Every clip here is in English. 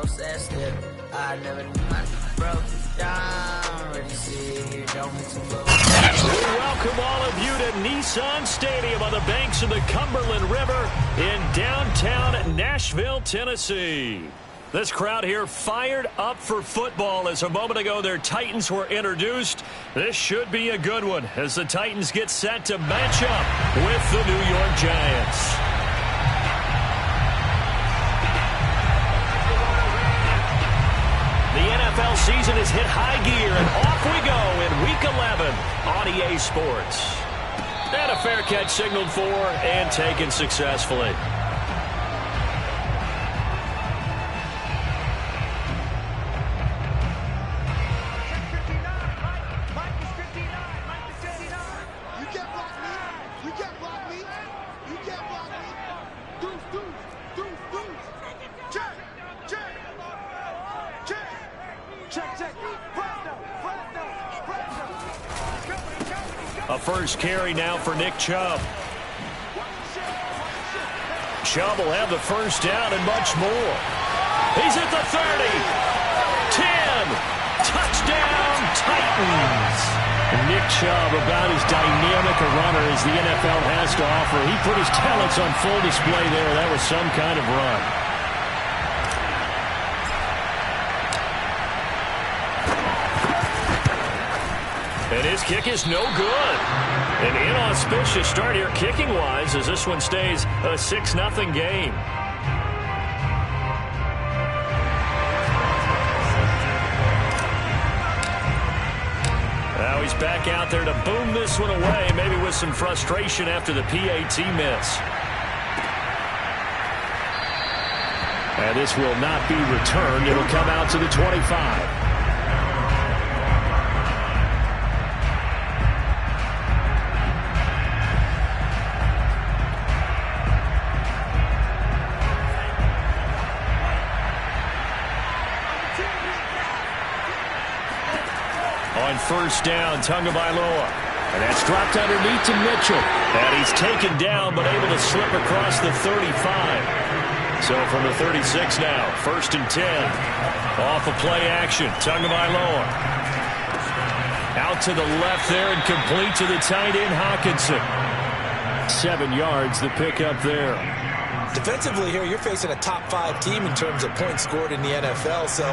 obsessive. I never knew my broke down. Already see, don't be too low. We welcome all of you to Nissan Stadium on the banks of the Cumberland River in downtown Nashville, Tennessee. This crowd here fired up for football as a moment ago their Titans were introduced. This should be a good one as the Titans get set to match up with the New York Giants. The NFL season has hit high gear, and off we go in Week 11 on EA Sports. And a fair catch signaled for and taken successfully. A first carry now for Nick Chubb. Chubb will have the first down and much more. He's at the 30. 10. Touchdown, Titans. Nick Chubb, about as dynamic a runner as the NFL has to offer. He put his talents on full display there. That was some kind of run. And his kick is no good. An inauspicious start here kicking-wise as this one stays a 6-0 game. Now he's back out there to boom this one away, maybe with some frustration after the PAT miss. And this will not be returned. It'll come out to the 25. On first down, Tagovailoa. And that's dropped underneath to Mitchell. And he's taken down, but able to slip across the 35. So from the 36 now, first and 10. Off of play action, Tagovailoa. Out to the left there and complete to the tight end, Hockenson. 7 yards, the pickup there. Defensively here, you're facing a top-5 team in terms of points scored in the NFL. So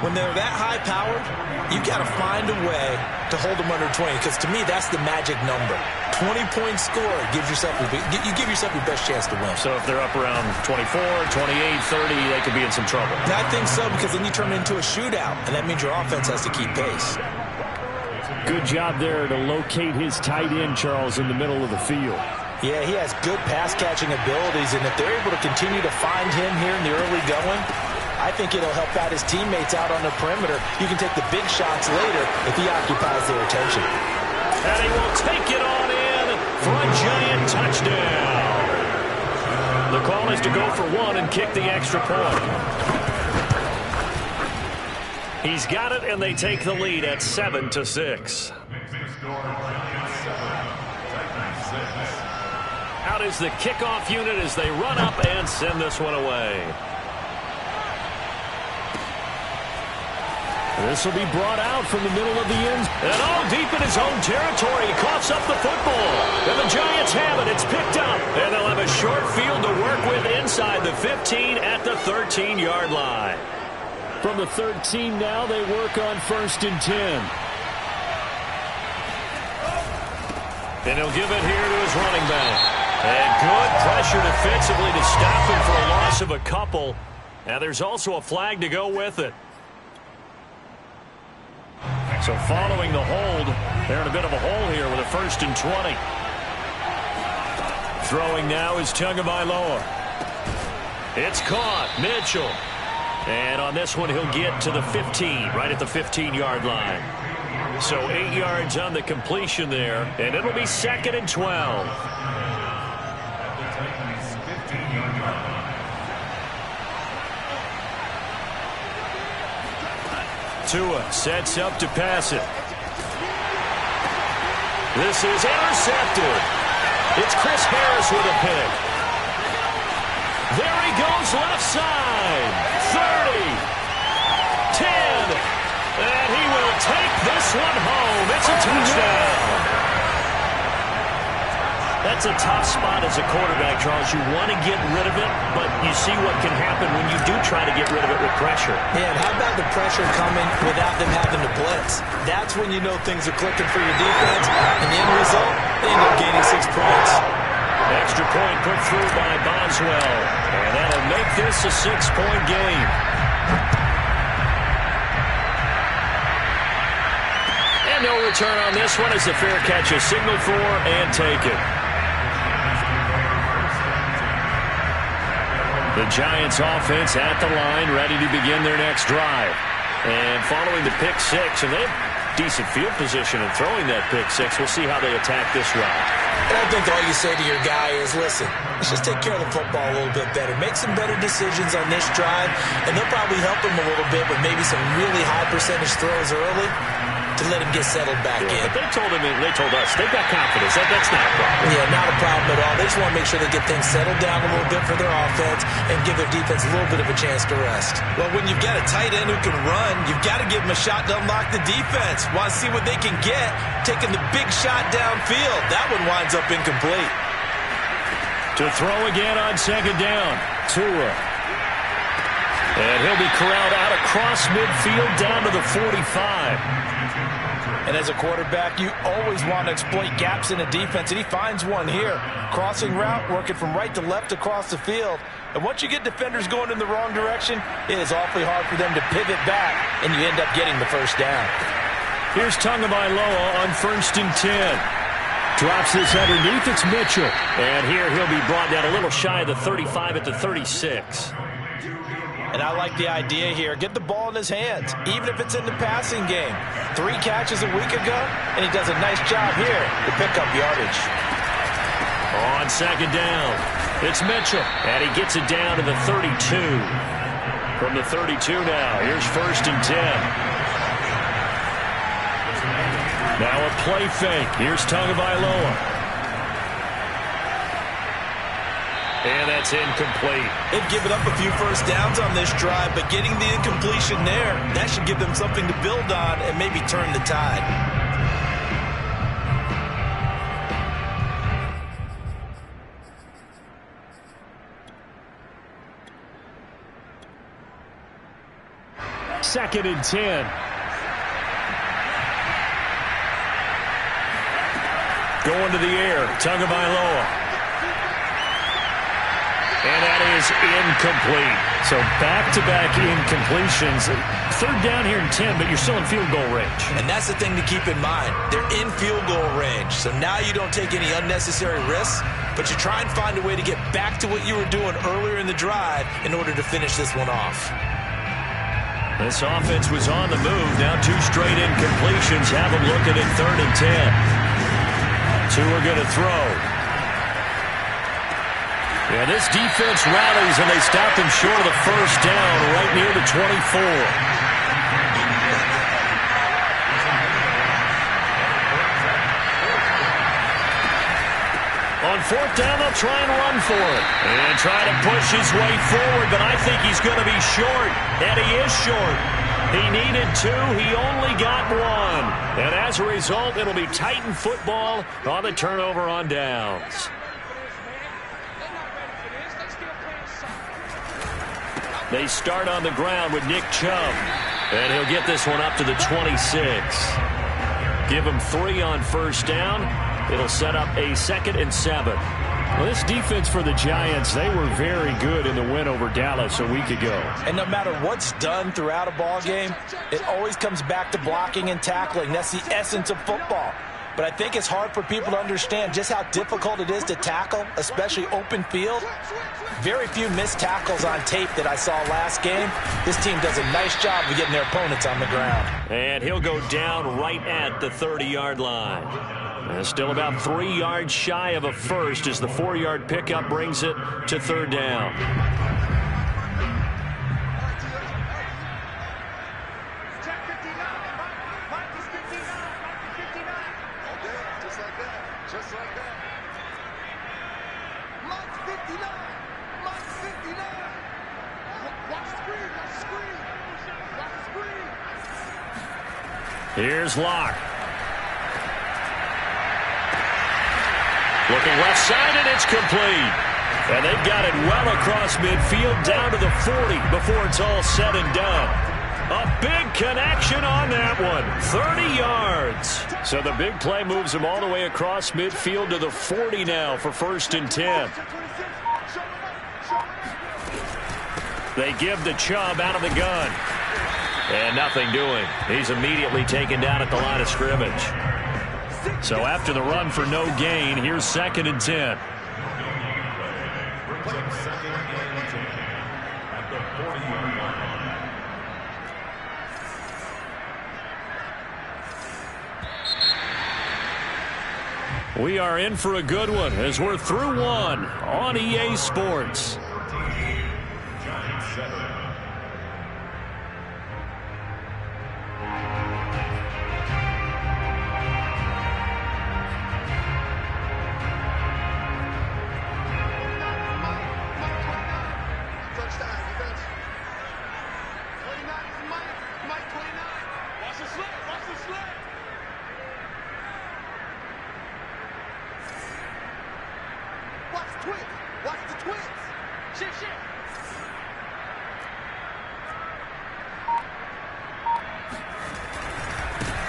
when they're that high-powered, you've got to find a way to hold them under 20. Because to me, that's the magic number. 20-point score gives yourself you give yourself your best chance to win. So if they're up around 24, 28, 30, they could be in some trouble. I think so, because then you turn it into a shootout, and that means your offense has to keep pace. Good job there to locate his tight end, Charles, in the middle of the field. Yeah, he has good pass-catching abilities, and if they're able to continue to find him here in the early going, I think it'll help out his teammates out on the perimeter. You can take the big shots later if he occupies their attention. And he will take it on in for a Giant touchdown. The call is to go for one and kick the extra point. He's got it, and they take the lead at 7-6. Out is the kickoff unit as they run up and send this one away. This will be brought out from the middle of the end. And all deep in his own territory. He coughs up the football. And the Giants have it. It's picked up. And they'll have a short field to work with inside the 15 at the 13-yard line. From the 13 now, they work on first and 10. And he'll give it here to his running back. And good pressure defensively to stop him for a loss of a couple. Now there's also a flag to go with it. So following the hold, they're in a bit of a hole here with a first and 20. Throwing now is Tagovailoa. It's caught. Mitchell. And on this one, he'll get to the 15, right at the 15-yard line. So 8 yards on the completion there, and it'll be second and 12. Tua sets up to pass it. This is intercepted. It's Chris Harris with a pick. There he goes left side. 30. That's a tough spot as a quarterback, Charles. You want to get rid of it, but you see what can happen when you do try to get rid of it with pressure. Yeah, and how about the pressure coming without them having to blitz? That's when you know things are clicking for your defense. And the end result, they end up gaining 6 points. Extra point put through by Boswell. And that'll make this a 6-point game. And no return on this one as the fair catch is signaled for and taken. The Giants offense at the line, ready to begin their next drive. And following the pick six, and they have decent field position in throwing that pick six. We'll see how they attack this drive. And I think all you say to your guy is, listen, let's just take care of the football a little bit better. Make some better decisions on this drive, and they'll probably help him a little bit with maybe some really high percentage throws early to let him get settled back in. But they told him, and they told us, they've got confidence. That's not a problem. Yeah, not a problem at all. They just want to make sure they get things settled down a little bit for their offense and give their defense a little bit of a chance to rest. Well, when you've got a tight end who can run, you've got to give him a shot to unlock the defense. Want to see what they can get, taking the big shot downfield. That one winds up incomplete. To throw again on second down, Tua. And he'll be corralled out across midfield down to the 45. And as a quarterback, you always want to exploit gaps in a defense, and he finds one here. Crossing route, working from right to left across the field. And once you get defenders going in the wrong direction, it is awfully hard for them to pivot back, and you end up getting the first down. Here's Tagovailoa on 1st and 10. Drops this underneath, it's Mitchell. And here he'll be brought down a little shy of the 35 at the 36. And I like the idea here. Get the ball in his hands, even if it's in the passing game. 3 catches a week ago, and he does a nice job here to pick up yardage. On second down, it's Mitchell, and he gets it down to the 32. From the 32 now, here's 1st and 10. Now a play fake. Here's Tagovailoa. And that's incomplete. They've given up a few first downs on this drive, but getting the incompletion there, that should give them something to build on and maybe turn the tide. Second and 10. Going to the air, Tagovailoa. And that is incomplete. So back-to-back incompletions. 3rd down here in 10, but you're still in field goal range. And that's the thing to keep in mind. They're in field goal range. So now you don't take any unnecessary risks, but you try and find a way to get back to what you were doing earlier in the drive in order to finish this one off. This offense was on the move. Now 2 straight incompletions have them looking at 3rd and 10. 2 are going to throw. Yeah, this defense rallies, and they stop them short of the first down right near the 24. On 4th down, they'll try and run for it. And try to push his way forward, but I think he's going to be short. And he is short. He needed 2. He only got 1. And as a result, it'll be Titan football on the turnover on downs. They start on the ground with Nick Chubb. And he'll get this one up to the 26. Give him 3 on first down. It'll set up a 2nd and 7. Well, this defense for the Giants, they were very good in the win over Dallas a week ago. And no matter what's done throughout a ball game, it always comes back to blocking and tackling. That's the essence of football. But I think it's hard for people to understand just how difficult it is to tackle, especially open field. Very few missed tackles on tape that I saw last game. This team does a nice job of getting their opponents on the ground. And he'll go down right at the 30-yard line. Still about 3 yards shy of a first as the 4-yard pickup brings it to 3rd down. Here's Locke. Looking left side, and it's complete. And they've got it well across midfield down to the 40 before it's all said and done. A big connection on that one. 30 yards. So the big play moves them all the way across midfield to the 40 now for 1st and 10. They give the Chubb out of the gun. And nothing doing. He's immediately taken down at the line of scrimmage. So after the run for no gain, here's 2nd and 10. We are in for a good one as we're through one on EA Sports.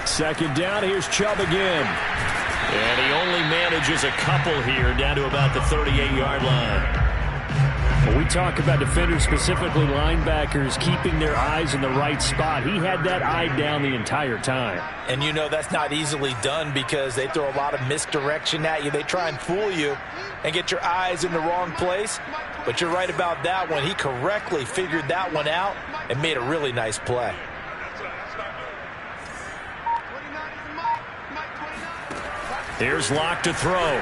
Second down, here's Chubb again. And he only manages a couple here down to about the 38-yard line. When we talk about defenders, specifically linebackers, keeping their eyes in the right spot, he had that eye down the entire time. And you know that's not easily done because they throw a lot of misdirection at you. They try and fool you and get your eyes in the wrong place. But you're right about that one. He correctly figured that one out and made a really nice play. Here's Locke to throw.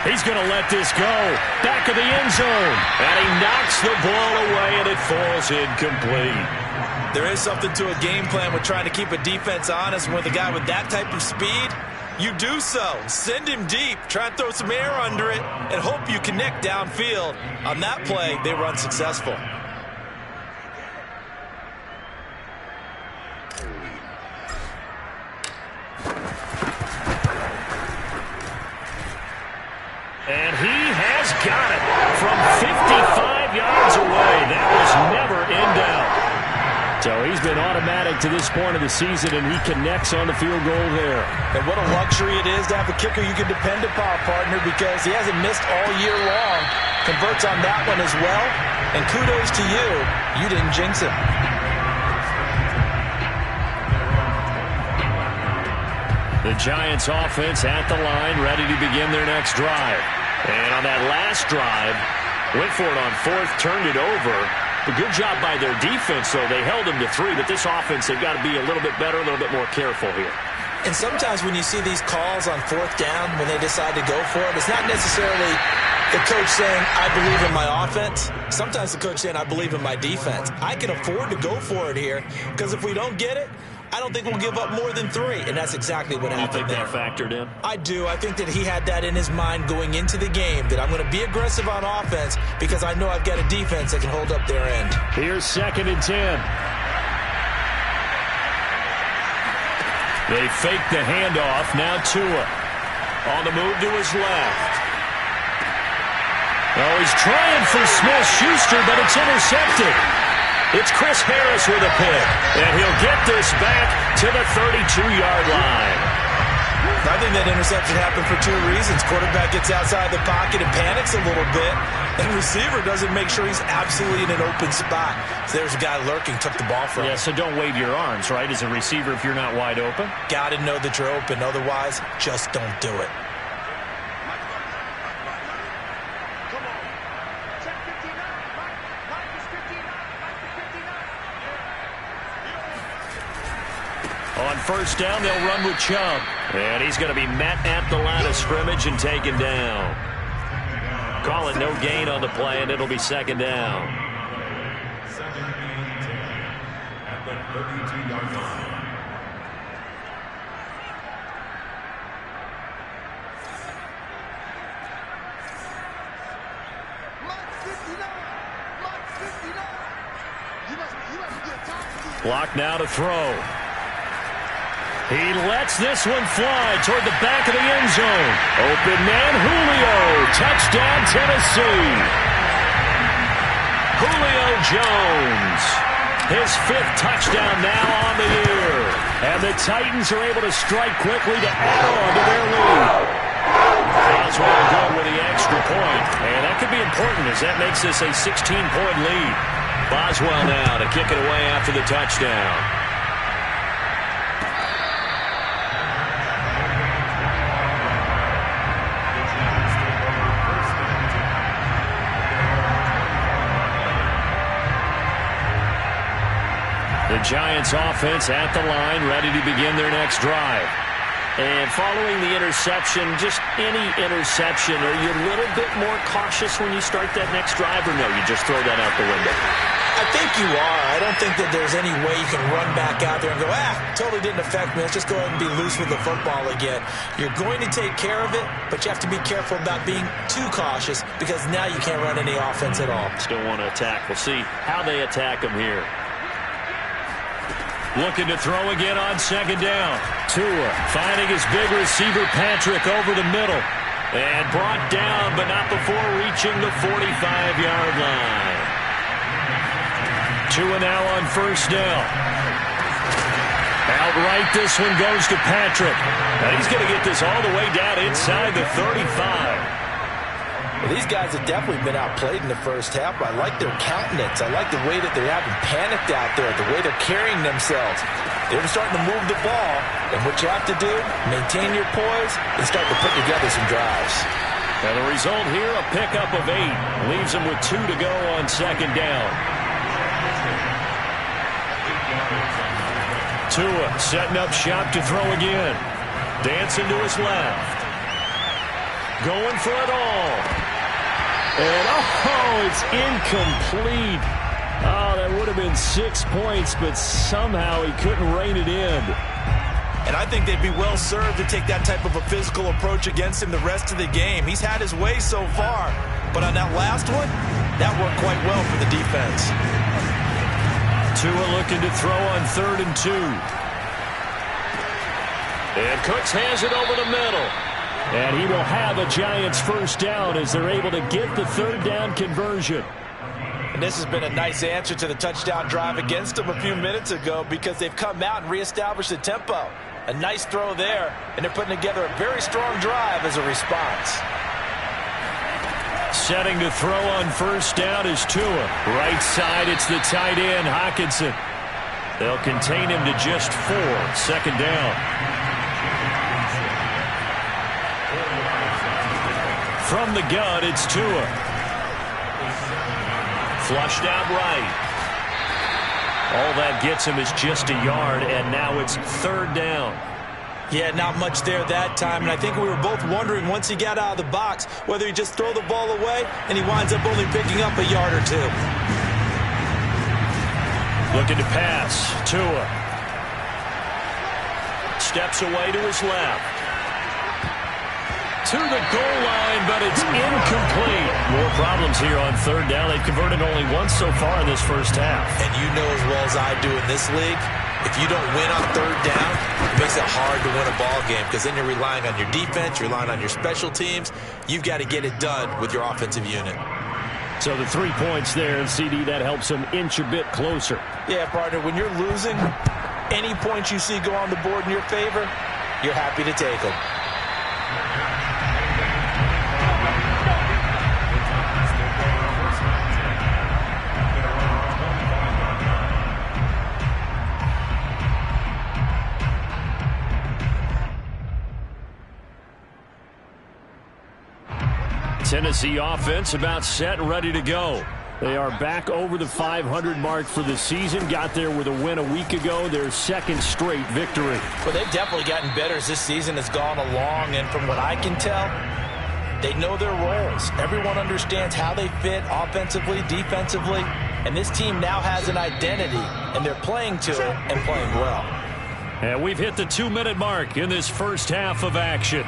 He's going to let this go. Back of the end zone. And he knocks the ball away, and it falls incomplete. There is something to a game plan with trying to keep a defense honest. With a guy with that type of speed, you do so. Send him deep. Try and throw some air under it and hope you connect downfield. On that play, they were unsuccessful. And he has got it from 55 yards away. That was never in doubt. So he's been automatic to this point of the season, and he connects on the field goal there. And what a luxury it is to have a kicker you can depend upon, partner, because he hasn't missed all year long. Converts on that one as well. And kudos to you. You didn't jinx him. The Giants offense at the line, ready to begin their next drive. And on that last drive, went for it on 4th, turned it over. A good job by their defense, though. They held them to 3, but this offense, they've got to be a little bit better, a little bit more careful here. And sometimes when you see these calls on 4th down, when they decide to go for it, it's not necessarily the coach saying, I believe in my offense. Sometimes the coach saying, I believe in my defense. I can afford to go for it here, because if we don't get it, I don't think we'll give up more than 3, and that's exactly what happened there. You think that factored in? I do. I think that he had that in his mind going into the game, that I'm going to be aggressive on offense because I know I've got a defense that can hold up their end. Here's 2nd and 10. They fake the handoff. Now Tua on the move to his left. Oh, he's trying for Smith-Schuster, but it's intercepted. It's Chris Harris with a pick, and he'll get this back to the 32-yard line. I think that interception happened for 2 reasons. Quarterback gets outside the pocket and panics a little bit, and receiver doesn't make sure he's absolutely in an open spot. So there's a guy lurking, took the ball from him. Yeah, so don't wave your arms, right, as a receiver if you're not wide open. Got to know that you're open. Otherwise, just don't do it. On 1st down, they'll run with Chubb. And he's going to be met at the line of scrimmage and taken down. Call it no gain on the play, and it'll be 2nd down. At the 32-yard line. Block now to throw. He lets this one fly toward the back of the end zone. Open man, Julio. Touchdown, Tennessee. Julio Jones. His 5th touchdown now on the year. And the Titans are able to strike quickly to add on to their lead. Boswell good with the extra point. And that could be important as that makes this a 16-point lead. Boswell now to kick it away after the touchdown. The Giants offense at the line, ready to begin their next drive. And following the interception, just any interception, are you a little bit more cautious when you start that next drive, or no, you just throw that out the window? I think you are. I don't think that there's any way you can run back out there and go, totally didn't affect me. Let's just go ahead and be loose with the football again. You're going to take care of it, but you have to be careful about being too cautious because now you can't run any offense at all. Still want to attack. We'll see how they attack them here. Looking to throw again on second down. Tua finding his big receiver Patrick over the middle. And brought down, but not before reaching the 45-yard line. Tua now on first down. Outright, this one goes to Patrick. And he's going to get this all the way down inside the 35. Well, these guys have definitely been outplayed in the first half. I like their countenance. I like the way that they haven't panicked out there, the way they're carrying themselves. They're starting to move the ball, and what you have to do, maintain your poise and start to put together some drives. And the result here, a pickup of 8. Leaves them with 2 to go on second down. Tua setting up shop to throw again. Dancing to his left. Going for it all. And, it's incomplete. Oh, that would have been 6 points, but somehow he couldn't rein it in. And I think they'd be well served to take that type of a physical approach against him the rest of the game. He's had his way so far, but on that last one, that worked quite well for the defense. Tua looking to throw on 3rd and 2. And Cooks hands it over the middle. And he will have a Giants first down as they're able to get the 3rd down conversion. And this has been a nice answer to the touchdown drive against them a few minutes ago because they've come out and reestablished the tempo. A nice throw there, and they're putting together a very strong drive as a response. Setting to throw on first down is Tua. Right side, it's the tight end, Hockenson. They'll contain him to just 4. Second down. From the gun, it's Tua. Flushed out right. All that gets him is just a yard, and now it's 3rd down. Yeah, not much there that time, and I think we were both wondering once he got out of the box whether he'd just throw the ball away, and he winds up only picking up a yard or 2. Looking to pass. Tua. Steps away to his left. To the goal line, but it's incomplete. More problems here on 3rd down. They've converted only once so far in this first half. And you know as well as I do in this league, if you don't win on 3rd down, it makes it hard to win a ball game because then you're relying on your defense, you're relying on your special teams. You've got to get it done with your offensive unit. So the 3 points there, and CD, that helps them inch a bit closer. Yeah, partner, when you're losing, any points you see go on the board in your favor, you're happy to take them. Tennessee offense about set and ready to go. They are back over the 500 mark for the season. Got there with a win a week ago, their 2nd straight victory. Well, they've definitely gotten better as this season has gone along, and from what I can tell, they know their roles. Everyone understands how they fit offensively, defensively, and this team now has an identity, and they're playing to it and playing well. And we've hit the 2-minute mark in this first half of action.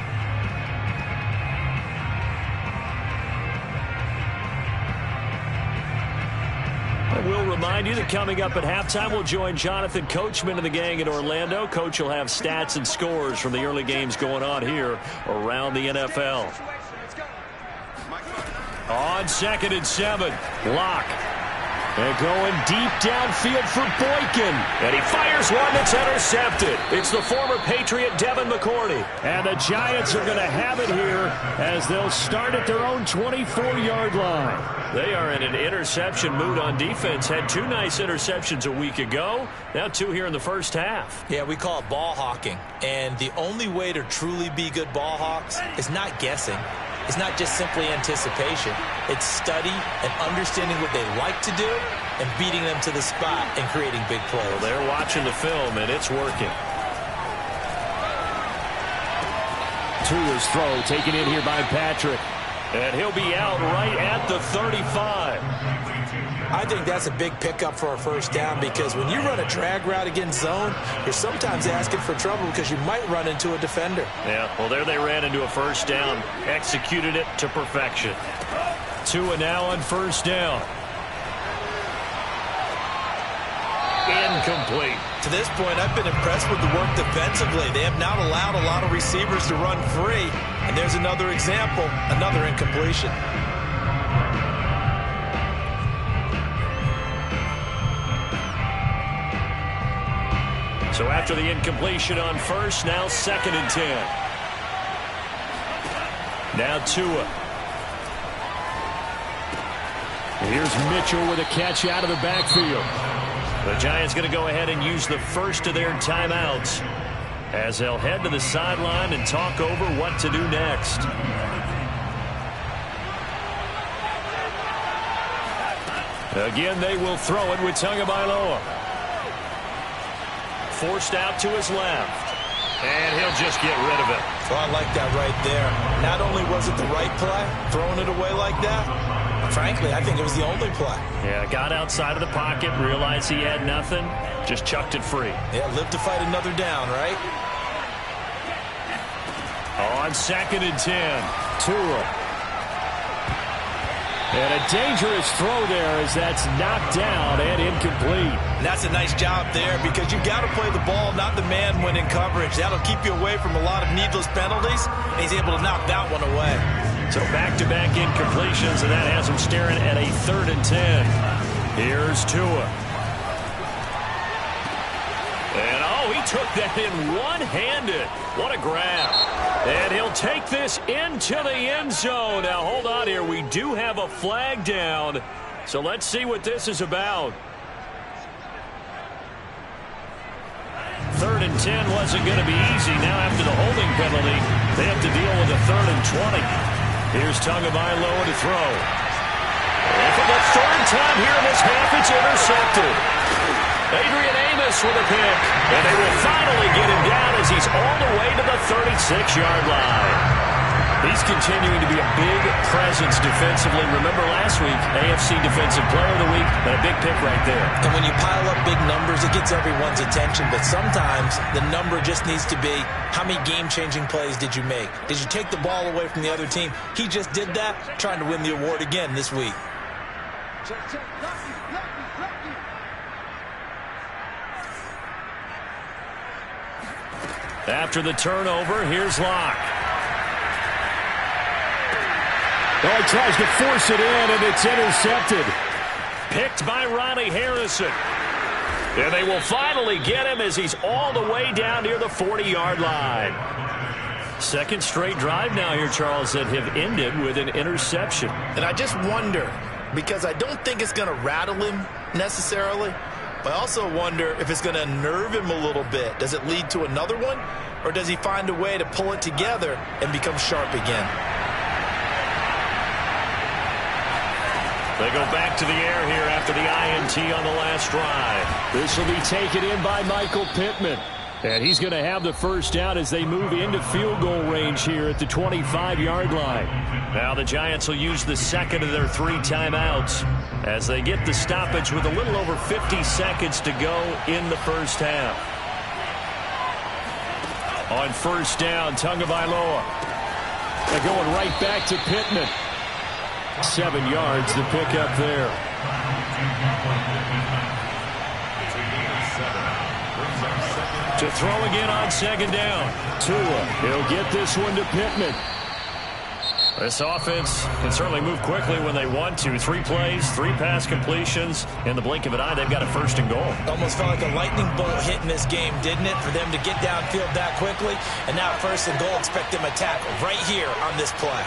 We'll remind you that coming up at halftime, we'll join Jonathan Coachman and the gang in Orlando. Coach will have stats and scores from the early games going on here around the NFL. On 2nd and 7, Locke. And going deep downfield for Boykin. And he fires one that's intercepted. It's the former Patriot Devin McCourty. And the Giants are going to have it here as they'll start at their own 24-yard line. They are in an interception mood on defense. Had 2 nice interceptions a week ago. Now 2 here in the first half. Yeah, we call it ball hawking. And the only way to truly be good ball hawks is not guessing. It's not just simply anticipation. It's study and understanding what they like to do and beating them to the spot and creating big plays. Well, they're watching the film, and it's working. Tua's throw taken in here by Patrick. And he'll be out right at the 35. I think that's a big pickup for a first down because when you run a drag route against zone, you're sometimes asking for trouble because you might run into a defender. Yeah, well, there they ran into a first down. Executed it to perfection. Tua now on first down. Incomplete. To this point, I've been impressed with the work defensively. They have not allowed a lot of receivers to run free. And there's another example, another incompletion. So after the incompletion on first, now 2nd and 10. Now Tua. Here's Mitchell with a catch out of the backfield. The Giants going to go ahead and use the first of their timeouts as they'll head to the sideline and talk over what to do next. Again, they will throw it with Tagovailoa. Forced out to his left. And he'll just get rid of it. Well, I like that right there. Not only was it the right play, throwing it away like that, frankly, I think it was the only play. Yeah, got outside of the pocket, realized he had nothing, just chucked it free. Yeah, live to fight another down, right? On 2nd and 10, Tua. And a dangerous throw there as that's knocked down and incomplete. And that's a nice job there because you've got to play the ball, not the man when in coverage. That'll keep you away from a lot of needless penalties, and he's able to knock that one away. So back-to-back incompletions, and that has him staring at a 3rd and 10. Here's Tua. And, he took that in one-handed. What a grab. And he'll take this into the end zone. Now, hold on here. We do have a flag down. So let's see what this is about. 3rd and 10 wasn't going to be easy. Now, after the holding penalty, they have to deal with a 3rd and 20. Here's Tagovailoa to throw. And for the 3rd time here in this half, it's intercepted. Adrian Amos with a pick. And they will finally get him down as he's all the way to the 36-yard line. He's continuing to be a big presence defensively. Remember last week, AFC Defensive Player of the Week, and a big pick right there. And when you pile up big numbers, it gets everyone's attention. But sometimes the number just needs to be, how many game-changing plays did you make? Did you take the ball away from the other team? He just did that, trying to win the award again this week. After the turnover, here's Locke. He tries to force it in, and it's intercepted. Picked by Ronnie Harrison. And they will finally get him as he's all the way down near the 40-yard line. 2nd straight drive now here, Charles, that have ended with an interception. And I just wonder, because I don't think it's going to rattle him necessarily, but I also wonder if it's going to unnerve him a little bit. Does it lead to another one, or does he find a way to pull it together and become sharp again? They go back to the air here after the INT on the last drive. This will be taken in by Michael Pittman. And he's going to have the first down as they move into field goal range here at the 25-yard line. Now the Giants will use the 2nd of their 3 timeouts as they get the stoppage with a little over 50 seconds to go in the first half. On first down, Tagovailoa. They're going right back to Pittman. 7 yards to pick up there. To throw again on second down. Tua, he'll get this one to Pittman. This offense can certainly move quickly when they want to. 3 plays, 3 pass completions. In the blink of an eye, they've got a first and goal. Almost felt like a lightning bolt hit in this game, didn't it? For them to get downfield that quickly. And now first and goal, expect them to tackle right here on this play.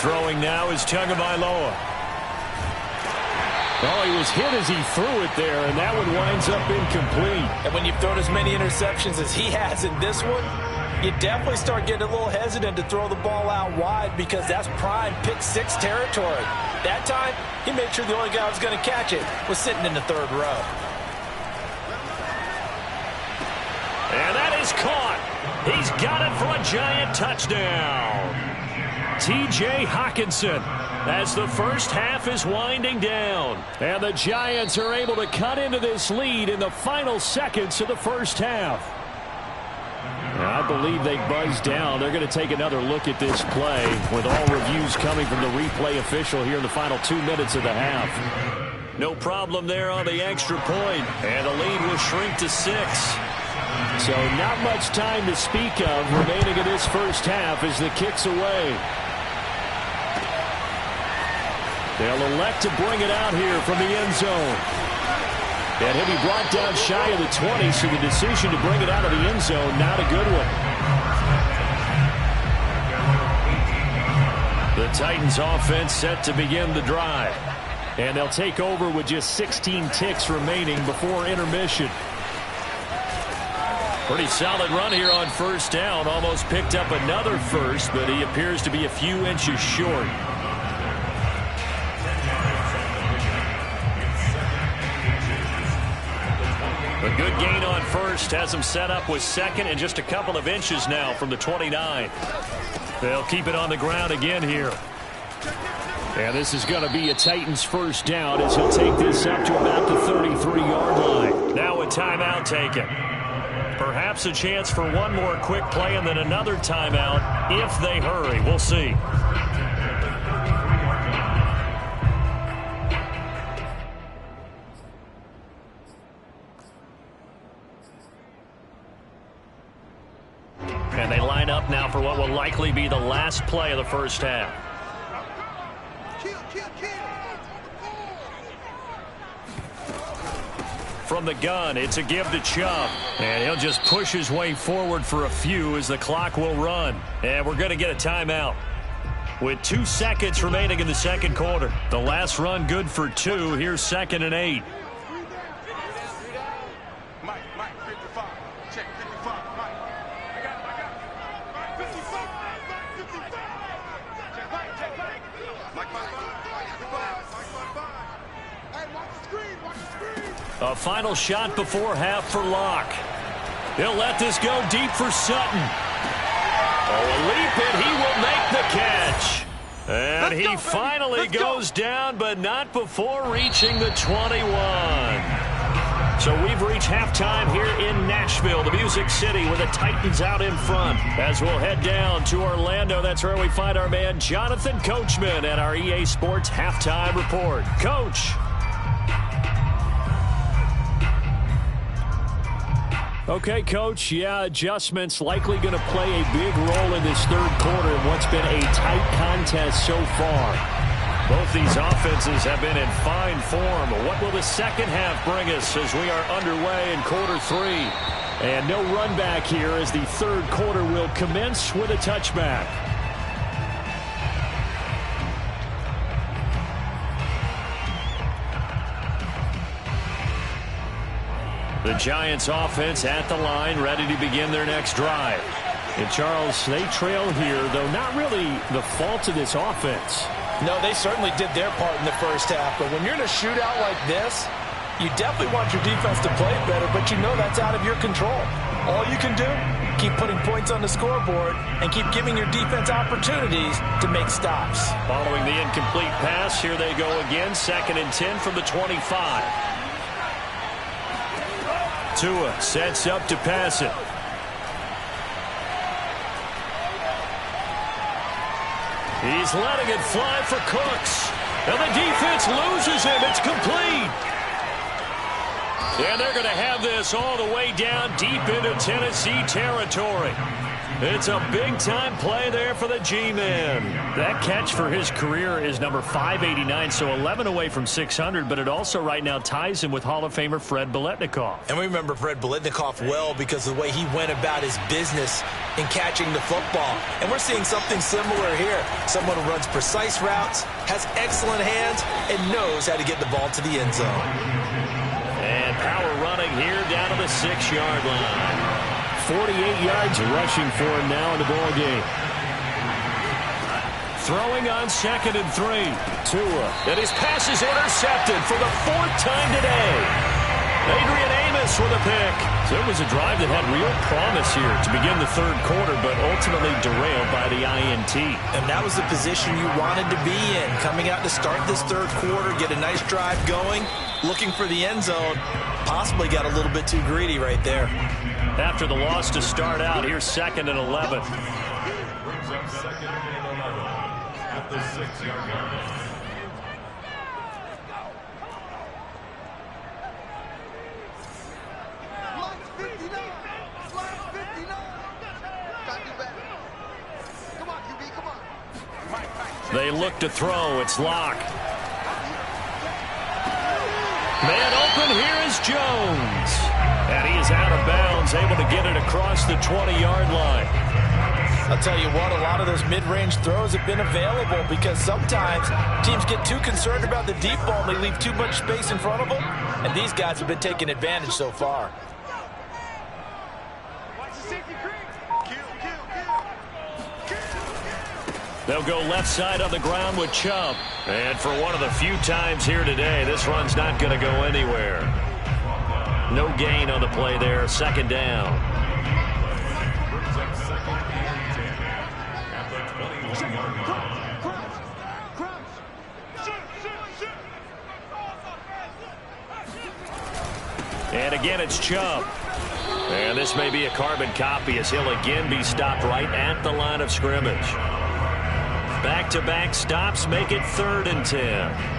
Throwing now is Tagovailoa. Oh, he was hit as he threw it there, and that one winds up incomplete. And when you've thrown as many interceptions as he has in this one, you definitely start getting a little hesitant to throw the ball out wide because that's prime pick-6 territory. That time, he made sure the only guy who was going to catch it was sitting in the 3rd row. And that is caught. He's got it for a giant touchdown. T.J. Hockenson as the first half is winding down. And the Giants are able to cut into this lead in the final seconds of the first half. I believe they buzzed down. They're going to take another look at this play with all reviews coming from the replay official here in the final 2 minutes of the half. No problem there on the extra point, and the lead will shrink to 6. So not much time to speak of remaining in this first half as the kick's away. They'll elect to bring it out here from the end zone. And he'll be brought down shy of the 20, so the decision to bring it out of the end zone, not a good one. The Titans offense set to begin the drive. And they'll take over with just 16 ticks remaining before intermission. Pretty solid run here on first down. Almost picked up another first, but he appears to be a few inches short. A good gain on first has them set up with second and just a couple of inches now from the 29. They'll keep it on the ground again here. And this is going to be a Titans first down as he'll take this up to about the 33-yard line. Now a timeout taken. Perhaps a chance for one more quick play and then another timeout if they hurry. We'll see. And they line up now for what will likely be the last play of the first half. From the gun, it's a give to Chubb. And he'll just push his way forward for a few as the clock will run. And we're going to get a timeout. With 2 seconds remaining in the second quarter. The last run good for 2. Here's 2nd and 8. A final shot before half for Locke. He'll let this go deep for Sutton. Oh, a leap, and he will make the catch. And he finally goes down, but not before reaching the 21. So we've reached halftime here in Nashville, the Music City, with the Titans out in front. As we'll head down to Orlando, that's where we find our man Jonathan Coachman at our EA Sports Halftime Report. Coach. Okay, Coach, yeah, adjustments likely going to play a big role in this third quarter in what's been a tight contest so far. Both these offenses have been in fine form. What will the second half bring us as we are underway in quarter 3? And no run back here as the third quarter will commence with a touchback. The Giants offense at the line, ready to begin their next drive. And Charles, they trail here, though not really the fault of this offense. No, they certainly did their part in the first half. But when you're in a shootout like this, you definitely want your defense to play better, but you know that's out of your control. All you can do, keep putting points on the scoreboard and keep giving your defense opportunities to make stops. Following the incomplete pass, here they go again, 2nd and 10 from the 25. Tua sets up to pass it. He's letting it fly for Cooks. And the defense loses him. It's complete. And they're going to have this all the way down deep into Tennessee territory. It's a big-time play there for the G-Man. That catch for his career is number 589, so 11 away from 600, but it also right now ties him with Hall of Famer Fred Biletnikoff. And we remember Fred Biletnikoff well because of the way he went about his business in catching the football. And we're seeing something similar here. Someone who runs precise routes, has excellent hands, and knows how to get the ball to the end zone. And power running here down to the 6-yard line. 48 yards rushing for him now in the ball game. Throwing on 2nd and 3. Tua. And his pass is intercepted for the 4th time today. Adrian Amos with a pick. So it was a drive that had real promise here to begin the 3rd quarter, but ultimately derailed by the INT. And that was the position you wanted to be in. Coming out to start this 3rd quarter, get a nice drive going, looking for the end zone. Possibly got a little bit too greedy right there. After the loss to start out, here's 2nd and 11. Brings up 2nd and 11 at the 6-yard line. They look to throw. It's Locke. Man open. Here is Jones. And he is out of bounds, able to get it across the 20-yard line. I'll tell you what, a lot of those mid-range throws have been available because sometimes teams get too concerned about the deep ball and they leave too much space in front of them. And these guys have been taking advantage so far. They'll go left side on the ground with Chubb. And for one of the few times here today, this run's not going to go anywhere. No gain on the play there. 2nd down. Brings up 2nd and 10 at the 21-yard line. And again, it's Chubb. And this may be a carbon copy as he'll again be stopped right at the line of scrimmage. Back-to-back stops make it 3rd and 10.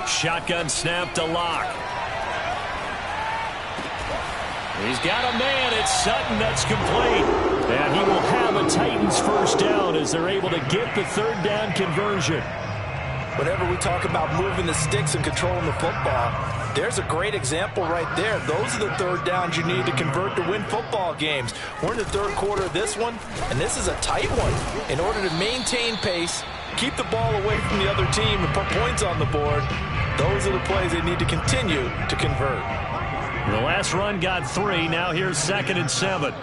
Shotgun snap to Locke. He's got a man. It's Sutton. That's complete. And he will have a Titans 1st down as they're able to get the 3rd down conversion. Whenever we talk about moving the sticks and controlling the football, there's a great example right there. Those are the 3rd downs you need to convert to win football games. We're in the 3rd quarter of this one, and this is a tight one. In order to maintain pace, keep the ball away from the other team, and put points on the board, those are the plays they need to continue to convert. The last run got 3. Now here's 2nd and 7.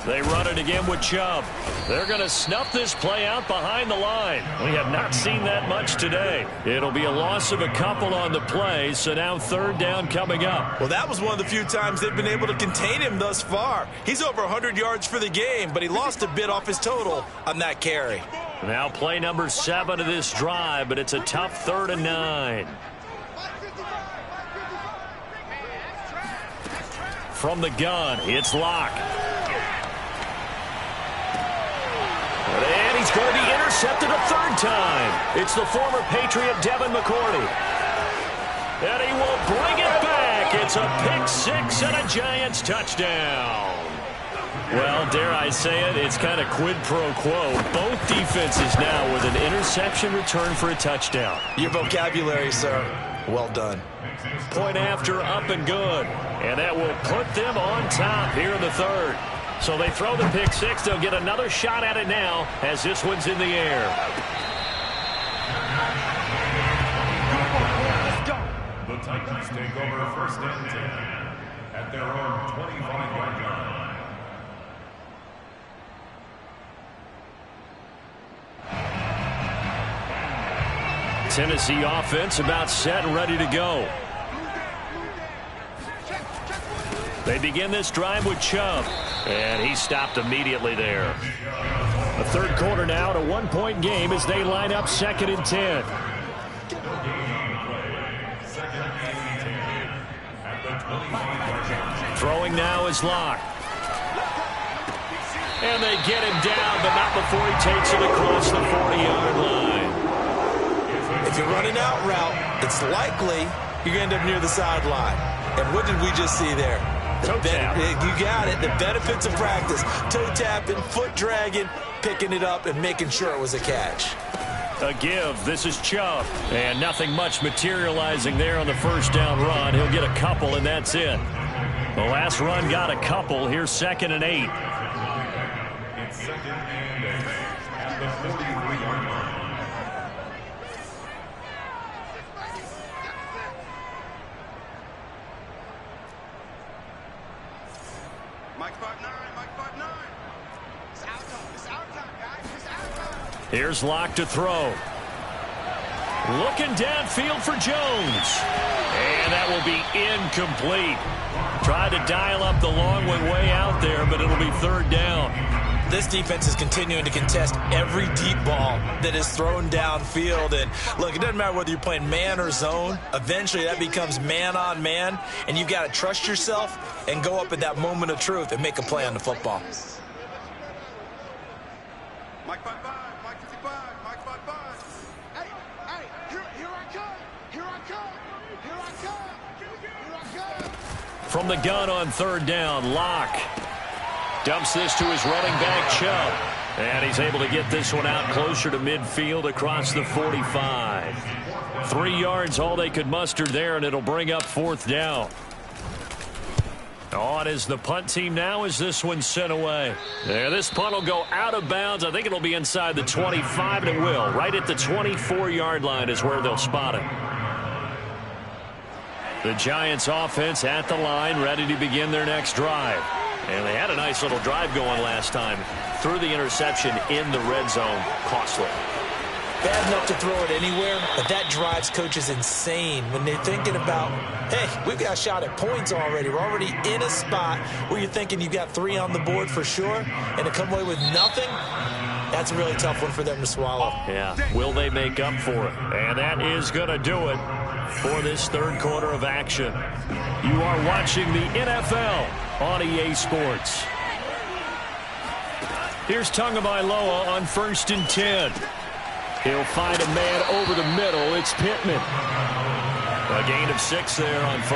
They run it again with Chubb. They're going to snuff this play out behind the line. We have not seen that much today. It'll be a loss of a couple on the play, so now 3rd down coming up. Well, that was one of the few times they've been able to contain him thus far. He's over 100 yards for the game, but he lost a bit off his total on that carry. Now play number 7 of this drive, but it's a tough 3rd and 9. From the gun, it's Locke. And he's going to be intercepted a 3rd time. It's the former Patriot Devin McCourty. And he will bring it back. It's a pick 6 and a Giants touchdown. Well, dare I say it, it's kind of quid pro quo. Both defenses now with an interception return for a touchdown. Your vocabulary, sir. Well done. Point after, up and good. And that will put them on top here in the 3rd. So they throw the pick 6. They'll get another shot at it now as this one's in the air. The Titans take over 1st and 10 at their own 25-yard line. Tennessee offense about set and ready to go. They begin this drive with Chubb, and he stopped immediately there. The third quarter now, a one-point game as they line up 2nd and 10. Throwing now is Locke. And they get him down, but not before he takes it across the 40-yard line. If you're running out route, it's likely you're going to end up near the sideline. And what did we just see there? Toe tap. You got it. The benefits of practice. Toe tapping, foot dragging, picking it up, and making sure it was a catch. A give. This is Chubb. And nothing much materializing there on the first down run. He'll get a couple, and that's it. The last run got a couple. Here's 2nd and 8. It's 2nd and 8 at the 43-yard line. Mike 5-9, Mike 5-9. It's our time. It's our time, guys. It's our time. Here's Locke to throw. Looking downfield for Jones. And that will be incomplete. Tried to dial up the long one way out there, but it'll be 3rd down. This defense is continuing to contest every deep ball that is thrown downfield. And look, it doesn't matter whether you're playing man or zone. Eventually, that becomes man on man, and you've got to trust yourself and go up at that moment of truth and make a play on the football. Mike 5-5, Mike 55, Mike 5-5. Hey, here I come. Here I come. Here I come. Here I come. From the gun on 3rd down, Locke dumps this to his running back, Chubb. And he's able to get this one out closer to midfield across the 45. 3 yards, all they could muster there, and it'll bring up 4th down. On is the punt team now as this one's sent away. Yeah, this punt will go out of bounds. I think it'll be inside the 25, and it will. Right at the 24-yard line is where they'll spot it. The Giants offense at the line, ready to begin their next drive. And they had a nice little drive going last time. Threw the interception in the red zone. Costly. Bad enough to throw it anywhere, but that drives coaches insane when they're thinking about, hey, we've got a shot at points already. We're already in a spot where you're thinking you've got 3 on the board for sure, and to come away with nothing, that's a really tough one for them to swallow. Yeah, will they make up for it? And that is going to do it for this 3rd quarter of action. You are watching the NFL on EA Sports. Here's Tagovailoa on 1st and 10. He'll find a man over the middle. It's Pittman. A gain of 6 there on 1st. A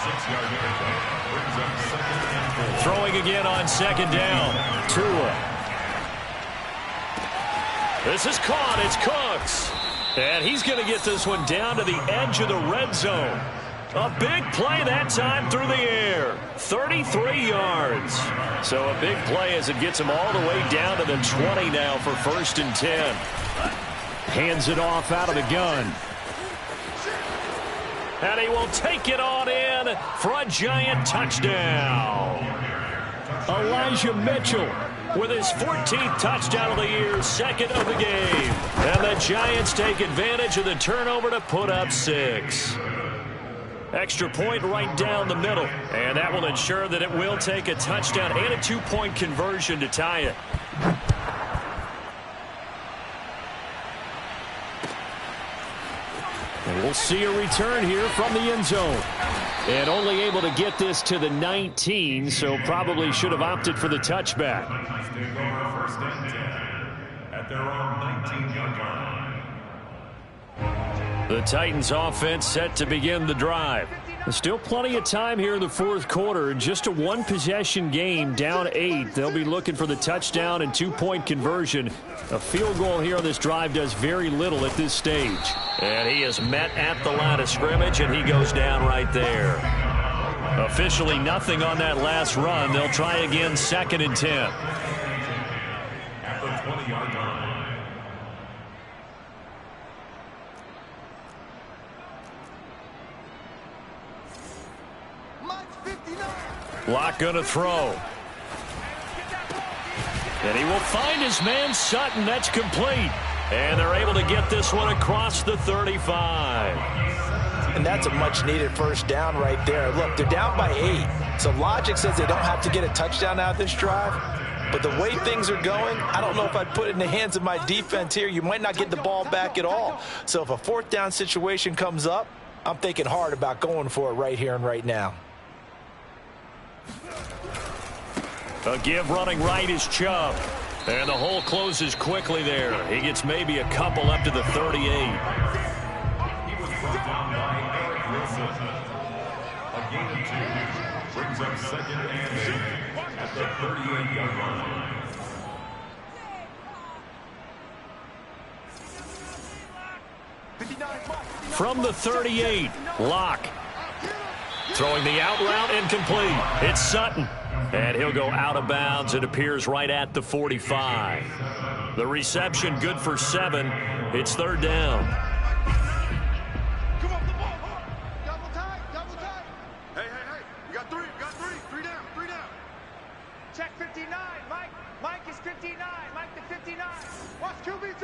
6-yard pickup brings up 2nd and 4. Throwing again on 2nd down. Tua. This is caught. It's Cooks. And he's going to get this one down to the edge of the red zone. A big play that time through the air. 33 yards. So a big play as it gets him all the way down to the 20 now for 1st and 10. Hands it off out of the gun. And he will take it on in for a Giant touchdown. Elijah Mitchell with his 14th touchdown of the year, 2nd of the game. And the Giants take advantage of the turnover to put up 6. Extra point right down the middle. And that will ensure that it will take a touchdown and a 2-point conversion to tie it. And we'll see a return here from the end zone. And only able to get this to the 19, so probably should have opted for the touchback. Take over 1st and 10 at their own 19-yard line. The Titans offense set to begin the drive. There's still plenty of time here in the 4th quarter. Just a 1-possession game, down 8. They'll be looking for the touchdown and 2-point conversion. A field goal here on this drive does very little at this stage. And he is met at the line of scrimmage, and he goes down right there. Officially nothing on that last run. They'll try again 2nd and 10. At the 20-yard line. Locke going to throw. And he will find his man Sutton. That's complete. And they're able to get this one across the 35. And that's a much-needed first down right there. Look, they're down by 8. So logic says they don't have to get a touchdown out of this drive. But the way things are going, I don't know if I'd put it in the hands of my defense here. You might not get the ball back at all. So if a fourth down situation comes up, I'm thinking hard about going for it right here and right now. A give running right is Chubb. And the hole closes quickly there. He gets maybe a couple up to the 38. He was brought down by Eric Wilson. A gain of 2 brings up second and 8 at the 38-yard line. From the 38, Locke. Throwing the out route incomplete. It's Sutton. And he'll go out of bounds. It appears right at the 45. The reception good for 7. It's third down. Come on, the ball. Double tight, double tight. Hey. We got 3. Three down. Check 59. Mike is 59. Mike the 59. Watch QB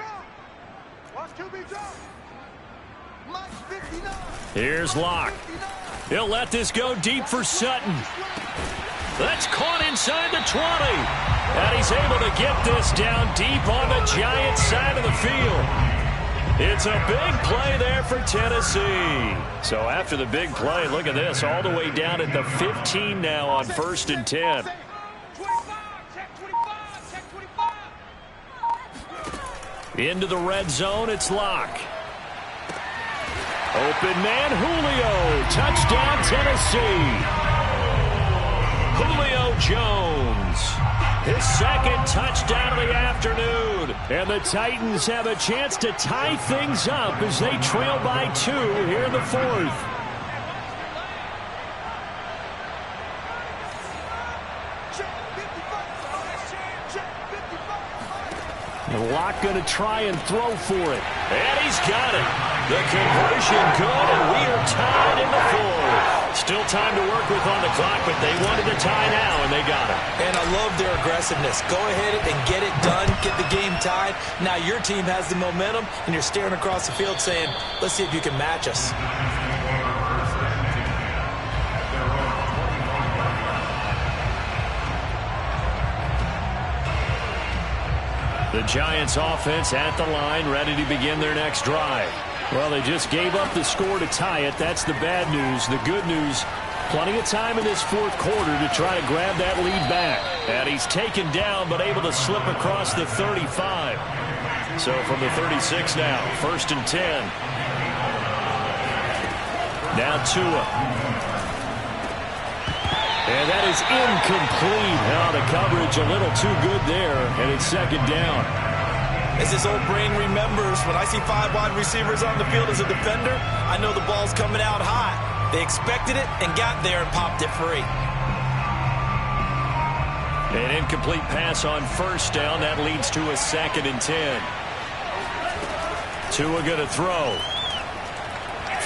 jump. Mike 59. Here's Locke. He'll let this go deep for Sutton. That's caught inside the 20. And he's able to get this down deep on the Giants side of the field. It's a big play there for Tennessee. So after the big play, look at this, all the way down at the 15 now on 1st and 10. 25. Check 25. Check 25. Into the red zone, it's Locke. Open man, Julio. Touchdown, Tennessee. Julio Jones, his second touchdown of the afternoon. And the Titans have a chance to tie things up as they trail by 2 here in the 4th. And Locke going to try and throw for it. And he's got it. The conversion good, and we are tied in the 4th. Still time to work with on the clock, but they wanted the tie now, and they got it. And I love their aggressiveness. Go ahead and get it done, get the game tied. Now your team has the momentum, and you're staring across the field saying, let's see if you can match us. The Giants offense at the line, ready to begin their next drive. Well, they just gave up the score to tie it. That's the bad news. The good news, plenty of time in this 4th quarter to try to grab that lead back. And he's taken down, but able to slip across the 35. So from the 36 now, 1st and 10. Now Tua. And that is incomplete. Now the coverage a little too good there, and it's 2nd down. As his old brain remembers, when I see 5 wide receivers on the field as a defender, I know the ball's coming out high. They expected it and got there and popped it free. An incomplete pass on 1st down. That leads to a 2nd and 10. Tua going to throw.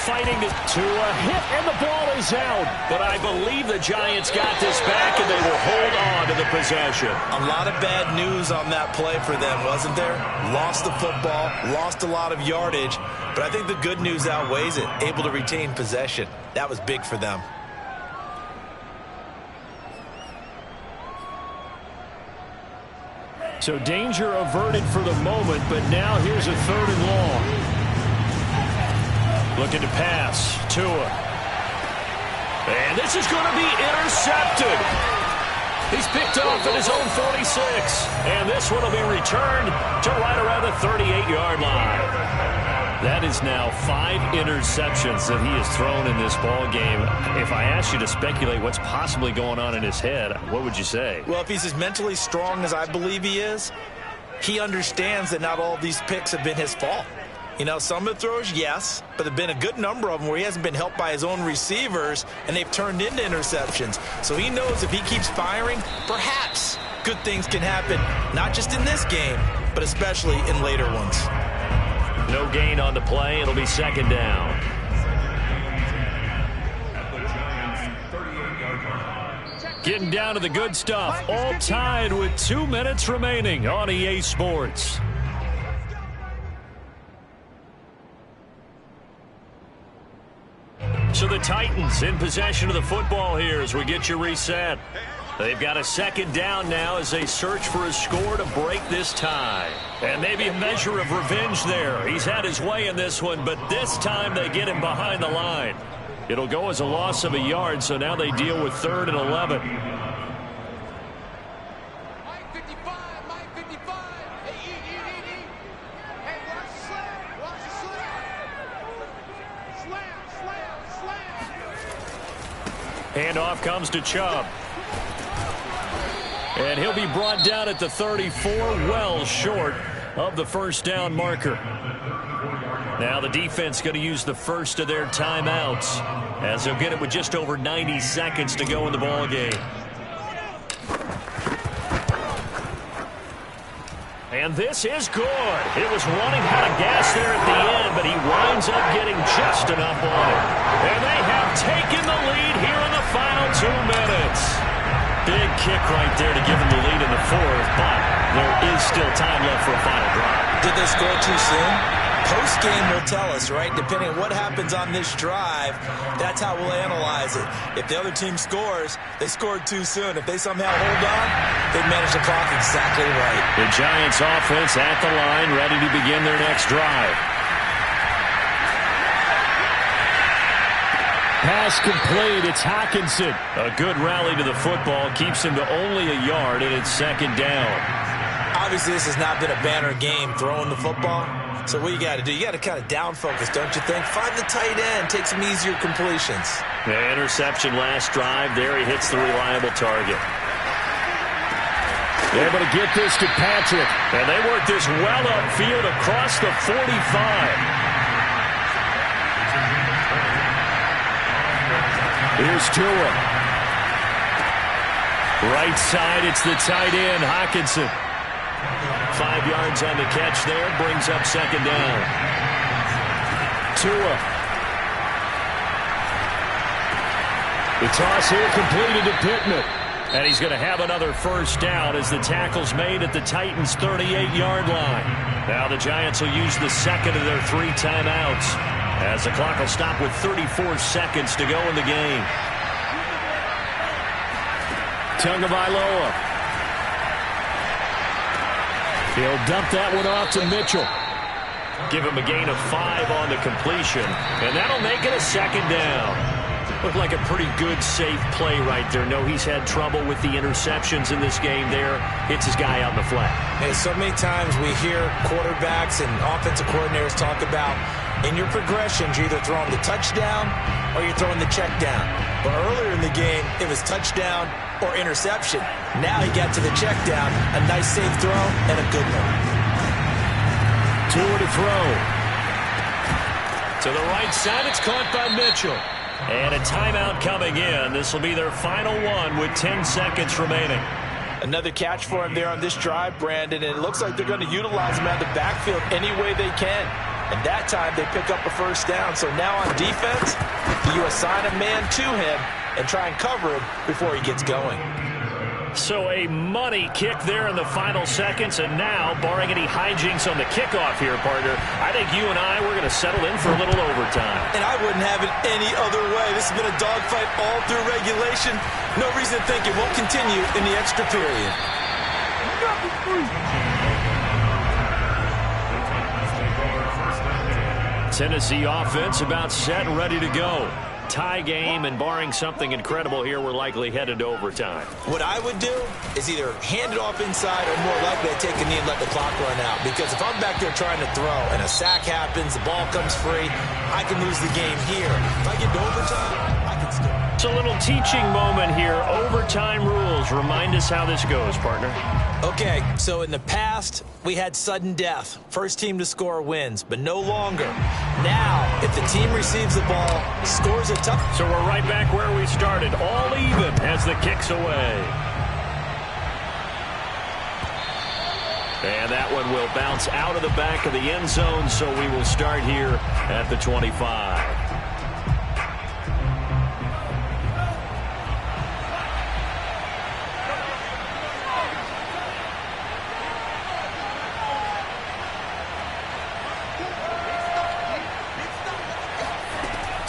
Fighting to a hit, and the ball is out. But I believe the Giants got this back, and they will hold on to the possession. A lot of bad news on that play for them, wasn't there? Lost the football, lost a lot of yardage, but I think the good news outweighs it. Able to retain possession. That was big for them. So danger averted for the moment, but now here's a 3rd and long. Looking to pass. Tua. And this is going to be intercepted. He's picked off at his own 46. And this one will be returned to right around the 38-yard line. That is now 5 interceptions that he has thrown in this ball game. If I asked you to speculate what's possibly going on in his head, what would you say? Well, if he's as mentally strong as I believe he is, he understands that not all of these picks have been his fault. You know, some of the throws, yes, but there have been a good number of them where he hasn't been helped by his own receivers, and they've turned into interceptions. So he knows if he keeps firing, perhaps good things can happen, not just in this game, but especially in later ones. No gain on the play. It'll be 2nd down. Getting down to the good stuff. All tied with 2 minutes remaining on EA Sports. Titans in possession of the football here as we get you reset. They've got a second down now as they search for a score to break this tie. And maybe a measure of revenge there. He's had his way in this one, but this time they get him behind the line. It'll go as a loss of a yard, so now they deal with 3rd and 11. Mike 55, Mike 55. Hey, Hey, watch the slam. Watch the slam. Slam. Handoff comes to Chubb. And he'll be brought down at the 34, well short of the first down marker. Now the defense going to use the first of their timeouts as they'll get it with just over 90 seconds to go in the ball game. And this is good. It was running out of gas there at the end, but he winds up getting just enough on it. And they have taken the lead here in the final 2 minutes. Big kick right there to give them the lead in the 4th, but there is still time left for a final drive. Did they score too soon? Post-game will tell us, right? Depending on what happens on this drive, that's how we'll analyze it. If the other team scores, they scored too soon. If they somehow hold on, they manage the clock exactly right. The Giants offense at the line, ready to begin their next drive. Pass complete. It's Hockenson. A good rally to the football. Keeps him to only a yard, and it's 2nd down. Obviously, this has not been a banner game throwing the football. So what you got to do, you got to kind of down focus, don't you think? Find the tight end. Take some easier completions. The interception last drive. There he hits the reliable target. Able to get this to Patrick. And they work this well upfield across the 45. Here's Tua. Right side, it's the tight end, Hockenson. 5 yards on the catch there, brings up 2nd down. Tua. The toss here completed to Pittman. And he's going to have another first down as the tackle's made at the Titans' 38-yard line. Now the Giants will use the second of their 3 timeouts, as the clock will stop with 34 seconds to go in the game. Tagovailoa. He'll dump that one off to Mitchell. Give him a gain of 5 on the completion, and that'll make it a 2nd down. Looked like a pretty good, safe play right there. No, he's had trouble with the interceptions in this game there. Hits his guy out in the flat. Hey, so many times we hear quarterbacks and offensive coordinators talk about in your progressions, you're either throwing the touchdown or you're throwing the check down. But earlier in the game, it was touchdown or interception. Now he got to the check down, a nice safe throw, and a good one. Tua to throw. To the right side, it's caught by Mitchell. And a timeout coming in. This will be their final one with 10 seconds remaining. Another catch for him there on this drive, Brandon, and it looks like they're going to utilize him out of the backfield any way they can. And that time they pick up a first down. So now on defense, you assign a man to him and try and cover him before he gets going. So a money kick there in the final seconds, and now, barring any hijinks on the kickoff here, partner, I think you and I, we're going to settle in for a little overtime. And I wouldn't have it any other way. This has been a dogfight all through regulation. No reason to think it won't continue in the extra period. Tennessee offense about set and ready to go. Tie game, and barring something incredible here, we're likely headed to overtime. What I would do is either hand it off inside or more likely to take a knee and let the clock run out. Because if I'm back there trying to throw and a sack happens, the ball comes free, I can lose the game here. If I get to overtime, I can still. It's a little teaching moment here. Overtime rules. Remind us how this goes, partner. Okay, so in the past, we had sudden death. First team to score wins, but no longer. Now, if the team receives the ball, scores a touchdown. So we're right back where we started, all even as the kick's away. And that one will bounce out of the back of the end zone, so we will start here at the 25.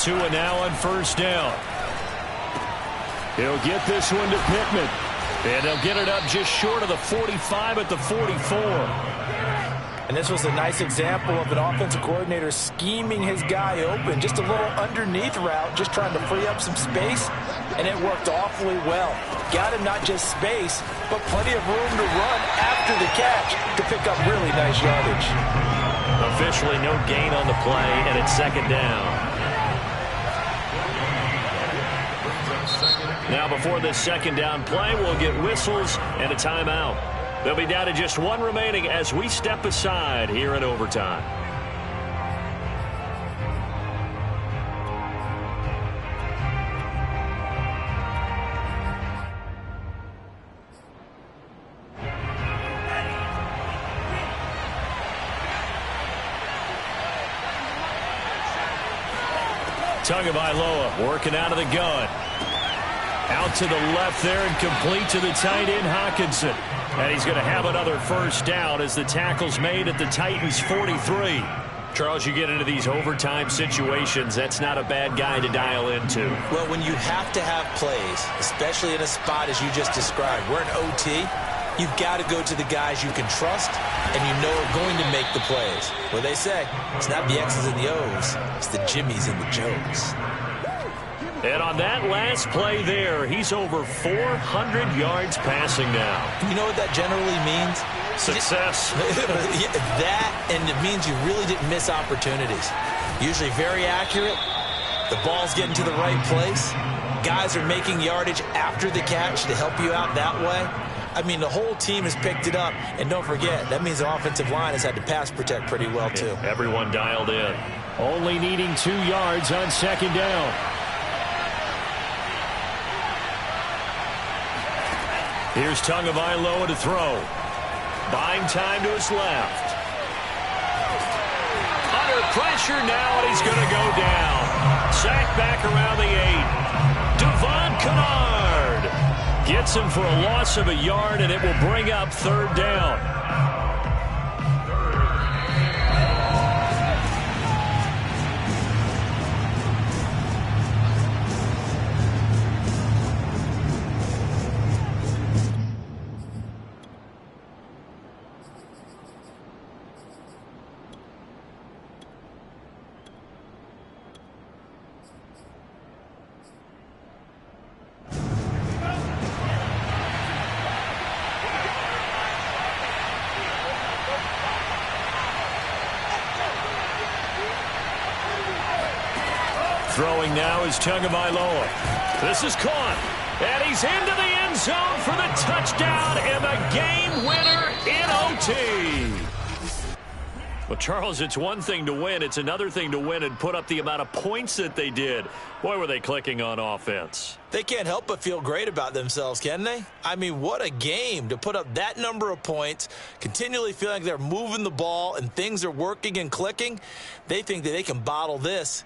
Tua now on first down. He'll get this one to Pittman. And he'll get it up just short of the 45 at the 44. And this was a nice example of an offensive coordinator scheming his guy open. Just a little underneath route, just trying to free up some space, and it worked awfully well. Got him not just space, but plenty of room to run after the catch to pick up really nice yardage. Officially no gain on the play, and it's second down. Now before this second down play, we'll get whistles and a timeout. They'll be down to just one remaining as we step aside here in overtime. Tagovailoa working out of the gun. Out to the left there and complete to the tight end, Hawkinson. And he's going to have another first down as the tackle's made at the Titans' 43. Charles, you get into these overtime situations, that's not a bad guy to dial into. Well, when you have to have plays, especially in a spot as you just described, we're in OT, you've got to go to the guys you can trust and you know are going to make the plays. Well, they say it's not the X's and the O's, it's the Jimmies and the Joes. And on that last play there, he's over 400 yards passing now. You know what that generally means? Success. That, and it means you really didn't miss opportunities. Usually very accurate. The ball's getting to the right place. Guys are making yardage after the catch to help you out that way. I mean, the whole team has picked it up. And don't forget, that means the offensive line has had to pass protect pretty well, too. Yeah, everyone dialed in. Only needing 2 yards on second down. Here's Tagovailoa to throw. Buying time to his left. Under pressure now, and he's going to go down. Sacked back around the 8. Devon Kennard gets him for a loss of a yard, and it will bring up third down. Throwing now is Tagovailoa. This is caught. And he's into the end zone for the touchdown and the game winner in OT. Well, Charles, it's one thing to win. It's another thing to win and put up the amount of points that they did. Boy, were they clicking on offense. They can't help but feel great about themselves, can they? I mean, what a game to put up that number of points, continually feeling like they're moving the ball and things are working and clicking. They think that they can bottle this